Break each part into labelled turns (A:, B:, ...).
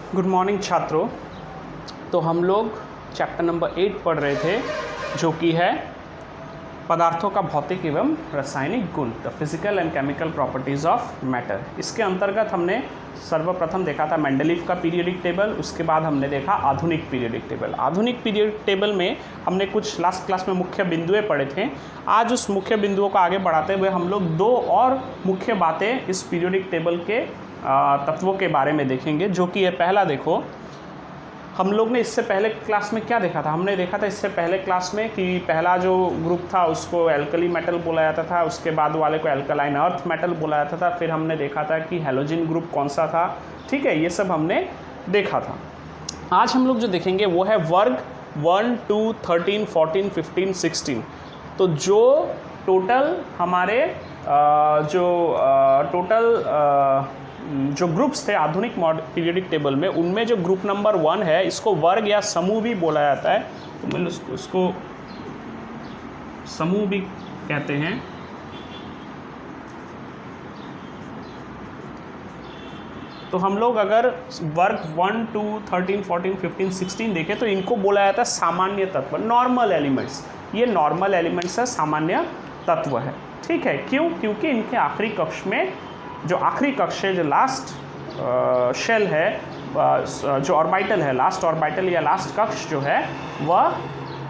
A: Good morning छात्रों। तो हम लोग चैप्टर नंबर 8 पढ़ रहे थे, जो कि है पदार्थों का भौतिक एवं रासायनिक गुण, the physical and chemical properties of matter. इसके अंतर्गत हमने सर्वप्रथम देखा था मेंडलीव का पीरियोडिक टेबल, उसके बाद हमने देखा आधुनिक पीरियोडिक टेबल। आधुनिक पीरियोडिक टेबल में हमने कुछ लास्ट क्लास में मुख्य बिंदुएं पढ़े थे। आज उस मुख्य बिंदुओं को आगे बढ़ाते हुए हम लोग दो और मुख्य बातें इस पीरियोडिक टेबल के तत्वों के बारे में देखेंगे, जो कि ये पहला देखो, हम लोग ने इससे पहले क्लास में क्या देखा था? हमने देखा था इससे पहले क्लास में कि पहला जो ग्रुप था उसको एल्कली मेटल बोला जाता था, उसके बाद वाले को एल्कलाइन अर्थ मेटल बोला जाता था। फिर हमने देखा था कि हैलोजन ग्रुप कौन सा था, ठीक है, ये सब हमने देखा था। आज हम लोग जो देखेंगे वो है वर्ग 1, 2, 13, 14, 15, 16। तो जो टोटल हमारे जो ग्रुप्स थे आधुनिक पीरियोडिक टेबल में, उनमें जो ग्रुप नंबर 1 है, इसको वर्ग या समूह भी बोला जाता है। तो मतलब उसको समूह भी कहते हैं। तो हम लोग अगर वर्ग 1, 2, 13, 14, 15, 16 देखें तो इनको बोला जाता है सामान्य तत्व, नॉर्मल एलिमेंट्स। ये नॉर्मल एलिमेंट्स है, सामान्य तत्व है, ठीक है। क्यों? क्योंकि इनके आखिरी कक्ष में, जो आखिरी कक्ष है, जो लास्ट शेल है, जो ऑर्बिटल है, लास्ट ऑर्बिटल या लास्ट कक्ष जो है वह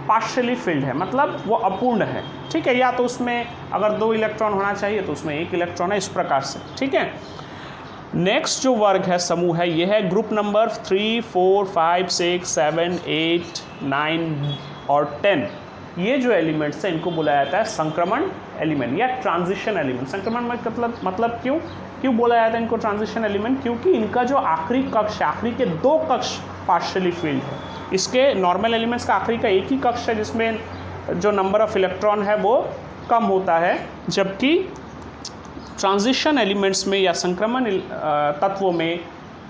A: पार्शियली फिल्ड है, मतलब वो अपूर्ण है, ठीक है। या तो उसमें अगर 2 इलेक्ट्रॉन होना चाहिए तो उसमें 1 इलेक्ट्रॉन है, इस प्रकार से, ठीक है। नेक्स्ट जो वर्ग है, समूह है, ये है ग्रुप नंबर 3, 4, 5, 6, 7, 8, 9 और 10। ये जो एलिमेंट्स हैं इनको बुलाया जाता है संक्रमण एलिमेंट या ट्रांजिशन एलिमेंट। संक्रमण में मतलब क्यों बोला जाता है इनको ट्रांजिशन एलिमेंट? क्योंकि इनका जो आखिरी कक्ष है, आखिरी के 2 कक्ष पार्शियली फिल्ड है। इसके नॉर्मल एलिमेंट्स का आखिरी का एक ही कक्ष है जिसमें जो नंबर ऑफ इलेक्ट्रॉन है वो कम होता है, जबकि ट्रांजिशन एलिमेंट्स में या संक्रमण तत्वों में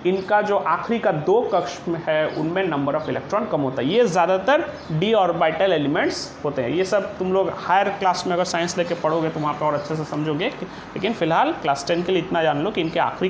A: इनका जो आखिरी का 2 कक्ष में है उनमें नंबर ऑफ इलेक्ट्रॉन कम होता है। ये ज़्यादातर डी ऑर्बिटल एलिमेंट्स होते हैं। ये सब तुम लोग हायर क्लास में अगर साइंस लेके पढ़ोगे तो वहाँ पे और अच्छे से समझोगे, लेकिन फिलहाल क्लास 10 के लिए इतना जान लो कि इनके आखिरी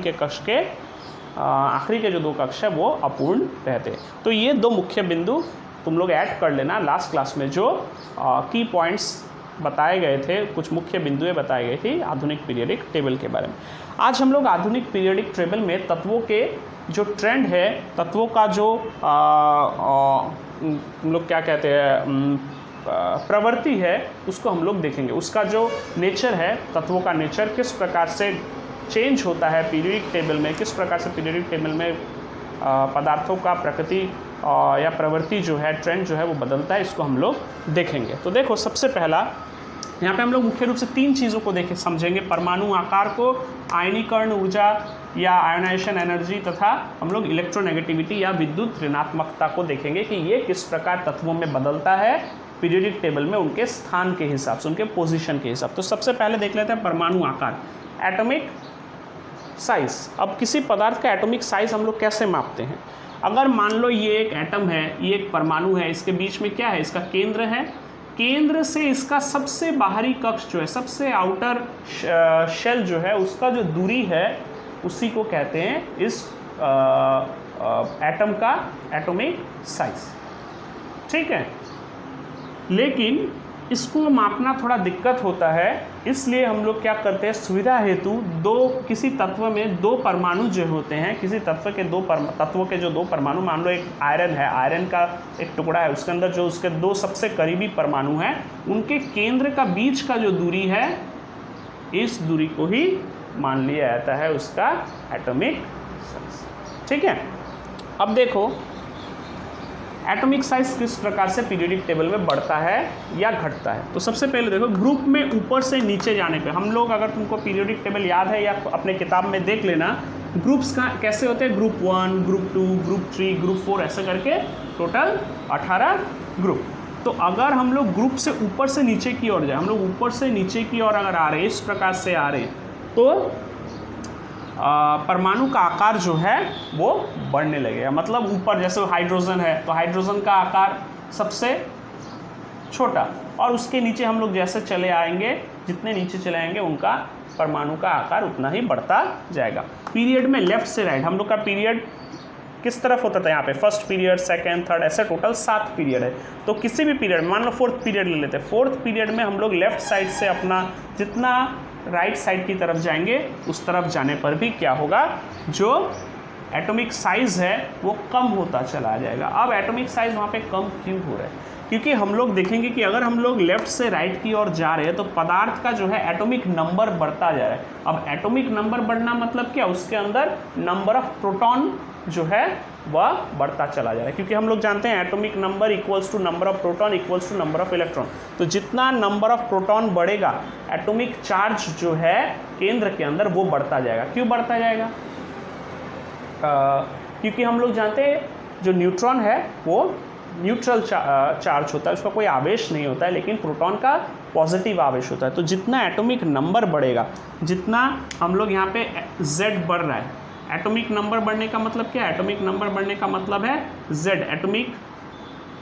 A: के जो 2 कक्ष है वो अपूर्ण रहते हैं। तो ये 2 मुख्य बिंदु तुम लोग ऐड कर लेना। लास्ट क्लास में जो की पॉइंट्स बताए गए थे, कुछ मुख्य बिंदुएं बताई गई थी आधुनिक पीरियोडिक टेबल के बारे में। आज हम लोग आधुनिक पीरियोडिक टेबल में तत्वों के जो ट्रेंड है, तत्वों का जो हम लोग क्या कहते हैं, प्रवृत्ति है, उसको हम लोग देखेंगे। उसका जो नेचर है, तत्वों का नेचर किस प्रकार से चेंज होता है पीरियोडिक टेबल में, किस प्रकार से पीरियोडिक टेबल में पदार्थों का प्रकृति या प्रवृत्ति जो है, ट्रेंड जो है वो बदलता है, इसको हम लोग देखेंगे। तो देखो, सबसे पहला यहाँ पे हम लोग मुख्य रूप से 3 चीज़ों को समझेंगे। परमाणु आकार को, आयनीकरण ऊर्जा या आयोनाइजेशन एनर्जी, तथा हम लोग इलेक्ट्रोनेगेटिविटी या विद्युत ऋणात्मकता को देखेंगे कि ये किस प्रकार तत्वों में बदलता है पीरियोडिक टेबल में, उनके स्थान के हिसाब से, उनके पोजीशन के हिसाब। तो सबसे पहले देख लेते हैं परमाणु आकार, एटॉमिक साइज। अब किसी पदार्थ का एटॉमिक साइज हम लोग कैसे मापते हैं? अगर मान लो ये एक एटम है, ये एक परमाणु है, इसके बीच में क्या है? इसका केंद्र है। केंद्र से इसका सबसे बाहरी कक्ष जो है, सबसे आउटर शेल जो है, उसका जो दूरी है, उसी को कहते हैं इस एटम का एटॉमिक साइज, ठीक है। लेकिन इसको मापना थोड़ा दिक्कत होता है, इसलिए हम लोग क्या करते हैं, सुविधा हेतु किसी तत्व में 2 परमाणु जो होते हैं, किसी तत्व के तत्वों के जो 2 परमाणु, मान लो एक आयरन है, आयरन का एक टुकड़ा है, उसके अंदर जो उसके 2 सबसे करीबी परमाणु हैं, उनके केंद्र का बीच का जो दूरी है, इस दूरी को ही मान लिया जाता है उसका एटॉमिक साइज, ठीक है। अब देखो एटॉमिक साइज किस प्रकार से पीरियोडिक टेबल में बढ़ता है या घटता है। तो सबसे पहले देखो, ग्रुप में ऊपर से नीचे जाने पे हम लोग, अगर तुमको पीरियोडिक टेबल याद है या अपने किताब में देख लेना, ग्रुप्स का कैसे होते हैं, ग्रुप 1, ग्रुप 2, ग्रुप 3, ग्रुप 4, ऐसे करके टोटल 18 ग्रुप। तो अगर हम लोग ग्रुप से ऊपर से नीचे की ओर जाए, हम लोग ऊपर से नीचे की ओर अगर आ रहे हैं, इस प्रकार से आ रहे हैं, तो परमाणु का आकार जो है वो बढ़ने लगेगा। मतलब ऊपर जैसे हाइड्रोजन है, तो हाइड्रोजन का आकार सबसे छोटा, और उसके नीचे हम लोग जैसे चले आएंगे, जितने नीचे चले आएंगे उनका परमाणु का आकार उतना ही बढ़ता जाएगा। पीरियड में लेफ्ट से राइट, हम लोग का पीरियड किस तरफ होता था यहाँ पे, फर्स्ट पीरियड, सेकंड, थर्ड, ऐसे टोटल 7 पीरियड है। तो किसी भी पीरियड मान लो 4th पीरियड ले लेते हैं, 4th पीरियड में हम लोग लेफ्ट साइड से अपना जितना राइट साइड की तरफ जाएंगे उस तरफ जाने पर भी क्या होगा, जो एटॉमिक साइज़ है वो कम होता चला जाएगा। अब एटॉमिक साइज़ वहाँ पे कम क्यों हो रहा है, क्योंकि हम लोग देखेंगे कि अगर हम लोग लेफ्ट से राइट की ओर जा रहे हैं तो पदार्थ का जो है एटॉमिक नंबर बढ़ता जा रहा है। अब एटॉमिक नंबर बढ़ना मतलब क्या, उसके अंदर नंबर ऑफ प्रोटॉन जो है वह बढ़ता चला जा रहा है, क्योंकि हम लोग जानते हैं atomic number equals to number of proton equals to number of electron. तो जितना नंबर ऑफ प्रोटॉन बढ़ेगा एटॉमिक चार्ज जो है केंद्र के अंदर वो बढ़ता जाएगा। क्यों बढ़ता जाएगा, क्योंकि हम लोग जानते हैं जो न्यूट्रॉन है वो न्यूट्रल चार्ज होता है, उसका कोई आवेश नहीं होता है, लेकिन प्रोटॉन का पॉजिटिव आवेश होता है। तो जितना एटॉमिक नंबर बढ़ेगा, जितना हम लोग यहाँ पे Z बढ़ रहा है, एटॉमिक नंबर बढ़ने का मतलब क्या है, एटॉमिक नंबर बढ़ने का मतलब है Z, एटॉमिक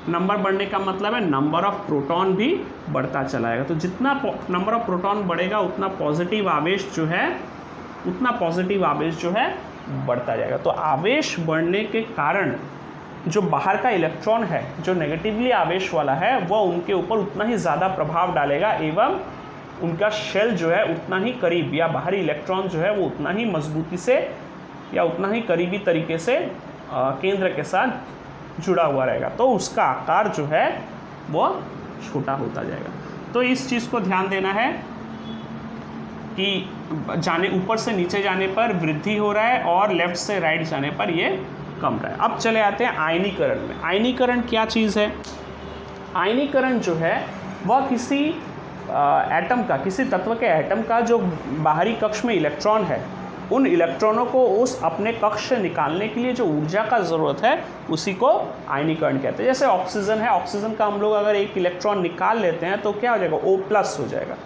A: नंबर बढ़ने का मतलब है नंबर ऑफ प्रोटॉन भी बढ़ता चलाएगा। तो जितना नंबर ऑफ प्रोटॉन बढ़ेगा उतना पॉजिटिव आवेश जो है बढ़ता जाएगा। तो आवेश बढ़ने के कारण जो बाहर का इलेक्ट्रॉन है, जो नेगेटिवली आवेश वाला है, वह उनके ऊपर उतना ही ज़्यादा प्रभाव डालेगा एवं उनका शेल जो है उतना ही करीब, या बाहरी इलेक्ट्रॉन जो है वो उतना ही मजबूती से या उतना ही करीबी तरीके से केंद्र के साथ जुड़ा हुआ रहेगा। तो उसका आकार जो है वो छोटा होता जाएगा। तो इस चीज़ को ध्यान देना है कि जाने ऊपर से नीचे जाने पर वृद्धि हो रहा है और लेफ्ट से राइट जाने पर ये कम रहा है। अब चले आते हैं आयनीकरण में। आयनीकरण क्या चीज़ है, आयनीकरण जो है वह किसी एटम का, किसी तत्व के एटम का जो बाहरी कक्ष में इलेक्ट्रॉन है, उन इलेक्ट्रॉनों को उस अपने कक्ष से निकालने के लिए जो ऊर्जा का ज़रूरत है उसी को आयनीकरण कहते हैं। जैसे ऑक्सीजन है, ऑक्सीजन का हम लोग अगर एक इलेक्ट्रॉन निकाल लेते हैं तो क्या हो जाएगा, O+ हो जाएगा,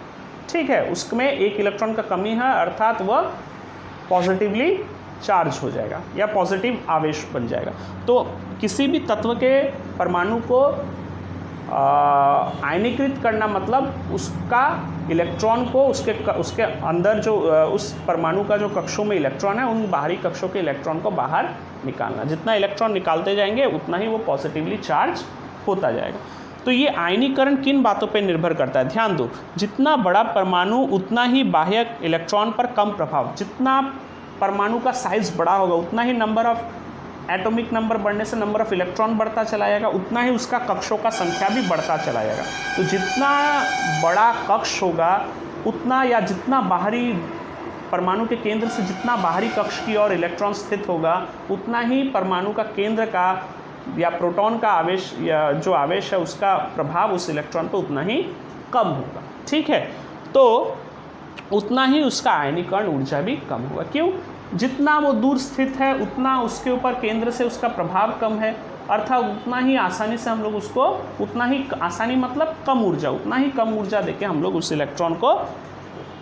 A: ठीक है। उसमें एक इलेक्ट्रॉन का कमी है, अर्थात वह पॉजिटिवली चार्ज हो जाएगा या पॉजिटिव आवेश बन जाएगा। तो किसी भी तत्व के परमाणु को आयनीकृत करना मतलब उसका इलेक्ट्रॉन को उसके अंदर जो उस परमाणु का जो कक्षों में इलेक्ट्रॉन है, उन बाहरी कक्षों के इलेक्ट्रॉन को बाहर निकालना। जितना इलेक्ट्रॉन निकालते जाएंगे उतना ही वो पॉजिटिवली चार्ज होता जाएगा। तो ये आयनीकरण किन बातों पर निर्भर करता है, ध्यान दो। जितना बड़ा परमाणु उतना ही बाह्य इलेक्ट्रॉन पर कम प्रभाव, जितना परमाणु का साइज़ बड़ा होगा उतना ही नंबर ऑफ एटॉमिक नंबर बढ़ने से नंबर ऑफ इलेक्ट्रॉन बढ़ता चला जाएगा, उतना ही उसका कक्षों का संख्या भी बढ़ता चला जाएगा। तो जितना बड़ा कक्ष होगा उतना, या जितना बाहरी परमाणु के केंद्र से जितना बाहरी कक्ष की ओर इलेक्ट्रॉन स्थित होगा उतना ही परमाणु का केंद्र का या प्रोटॉन का आवेश या जो आवेश है उसका प्रभाव उस इलेक्ट्रॉन पर उतना ही कम होगा, ठीक है। तो उतना ही उसका आयनीकरण ऊर्जा भी कम होगा। क्यों, जितना वो दूर स्थित है उतना उसके ऊपर केंद्र से उसका प्रभाव कम है, अर्थात उतना ही आसानी से हम लोग उसको, उतना ही आसानी मतलब कम ऊर्जा, उतना ही कम ऊर्जा देके हम लोग उस इलेक्ट्रॉन को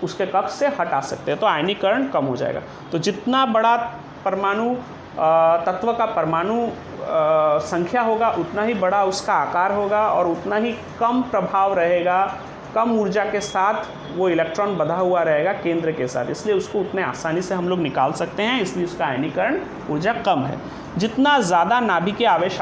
A: उसके कक्ष से हटा सकते हैं। तो आयनीकरण कम हो जाएगा। तो जितना बड़ा परमाणु तत्व का परमाणु संख्या होगा उतना ही बड़ा उसका आकार होगा और उतना ही कम प्रभाव रहेगा, कम ऊर्जा के साथ वो इलेक्ट्रॉन बंधा हुआ रहेगा केंद्र के साथ, इसलिए उसको उतने आसानी से हम लोग निकाल सकते हैं, इसलिए उसका आयनीकरण ऊर्जा कम है। जितना ज़्यादा नाभिकीय आवेश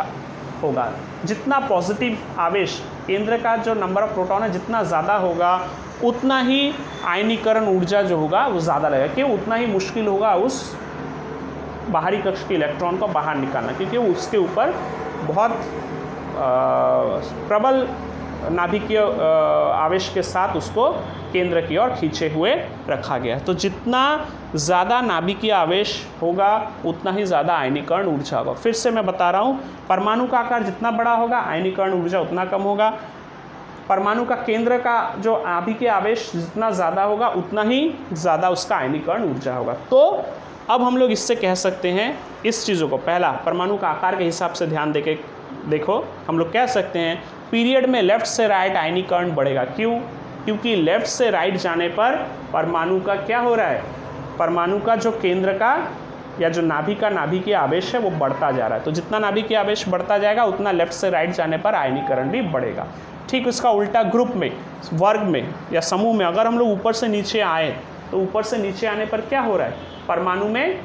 A: होगा, जितना पॉजिटिव आवेश केंद्र का जो नंबर ऑफ प्रोटॉन है जितना ज़्यादा होगा उतना ही आयनीकरण ऊर्जा जो होगा वो ज़्यादा लगेगा। क्यों, उतना ही मुश्किल होगा उस बाहरी कक्ष के इलेक्ट्रॉन को बाहर निकालना, क्योंकि उसके ऊपर बहुत प्रबल नाभिकीय आवेश के साथ उसको केंद्र की ओर खींचे हुए रखा गया। तो जितना ज़्यादा नाभिकीय आवेश होगा उतना ही ज़्यादा आयनीकरण ऊर्जा होगा। फिर से मैं बता रहा हूँ, परमाणु का आकार जितना बड़ा होगा आयनीकरण ऊर्जा उतना कम होगा। परमाणु का केंद्र का जो नाभिकीय आवेश जितना ज़्यादा होगा उतना ही ज़्यादा उसका आयनीकरण ऊर्जा होगा। तो अब हम लोग इससे कह सकते हैं इस चीज़ों को, पहला परमाणु का आकार के हिसाब से ध्यान देके देखो, हम लोग कह सकते हैं पीरियड में लेफ्ट से राइट आयनीकरण बढ़ेगा। क्यों, क्योंकि लेफ्ट से राइट जाने पर परमाणु का क्या हो रहा है, परमाणु का जो केंद्र का या जो नाभिकीय आवेश है वो बढ़ता जा रहा है। तो जितना नाभिकीय आवेश बढ़ता जाएगा उतना लेफ्ट से राइट जाने पर आयनीकरण भी बढ़ेगा। ठीक उसका उल्टा ग्रुप में, वर्ग में या समूह में अगर हम लोग ऊपर से नीचे आए तो ऊपर से नीचे आने पर क्या हो रहा है, परमाणु में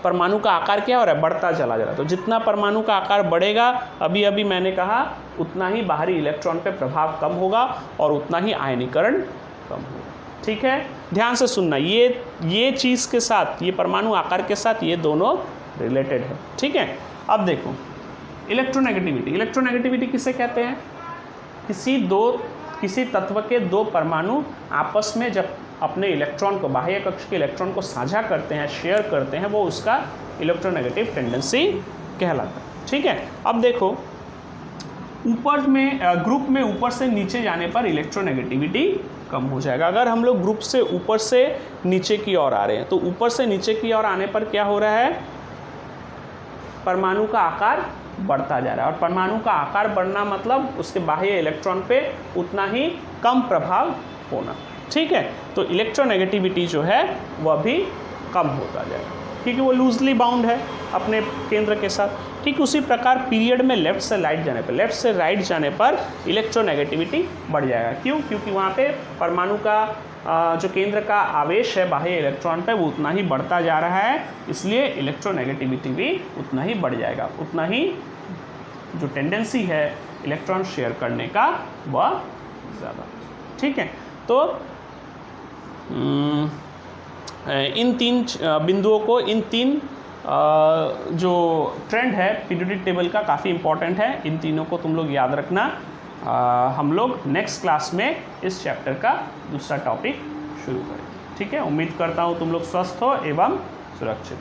A: परमाणु का आकार क्या हो रहा है, बढ़ता चला जा रहा है। तो जितना परमाणु का आकार बढ़ेगा, अभी अभी मैंने कहा, उतना ही बाहरी इलेक्ट्रॉन पे प्रभाव कम होगा और उतना ही आयनीकरण कम होगा। ठीक है, ध्यान से सुनना, ये चीज़ के साथ, ये परमाणु आकार के साथ ये दोनों रिलेटेड है। ठीक है, अब देखो इलेक्ट्रोनेगेटिविटी। इलेक्ट्रोनेगेटिविटी किसे कहते हैं? किसी तत्व के दो परमाणु आपस में जब अपने इलेक्ट्रॉन को, बाह्य कक्ष के इलेक्ट्रॉन को साझा करते हैं, शेयर करते हैं, वो उसका इलेक्ट्रोनेगेटिव टेंडेंसी कहलाता है। ठीक है, अब देखो ऊपर में ग्रुप में ऊपर से नीचे जाने पर इलेक्ट्रोनेगेटिविटी कम हो जाएगा। अगर हम लोग ग्रुप से ऊपर से नीचे की ओर आ रहे हैं, तो ऊपर से नीचे की ओर आने पर क्या हो रहा है, परमाणु का आकार बढ़ता जा रहा है। और परमाणु का आकार बढ़ना मतलब उसके बाह्य इलेक्ट्रॉन पे उतना ही कम प्रभाव होना। ठीक है, तो इलेक्ट्रोनेगेटिविटी जो है वह भी कम होता जाएगा, क्योंकि वो लूजली बाउंड है अपने केंद्र के साथ। ठीक उसी प्रकार पीरियड में लेफ्ट से राइट जाने पर इलेक्ट्रोनेगेटिविटी बढ़ जाएगा। क्यों? क्योंकि वहाँ पे परमाणु का जो केंद्र का आवेश है बाह्य इलेक्ट्रॉन पे वो उतना ही बढ़ता जा रहा है, इसलिए इलेक्ट्रोनेगेटिविटी भी उतना ही बढ़ जाएगा, उतना ही जो टेंडेंसी है इलेक्ट्रॉन शेयर करने का वह ज़्यादा। ठीक है, तो इन तीन बिंदुओं को, इन तीन जो ट्रेंड है पीरियोडिक टेबल का काफ़ी इंपॉर्टेंट है, इन तीनों को तुम लोग याद रखना। हम लोग नेक्स्ट क्लास में इस चैप्टर का दूसरा टॉपिक शुरू करें। ठीक है, उम्मीद करता हूँ तुम लोग स्वस्थ हो एवं सुरक्षित।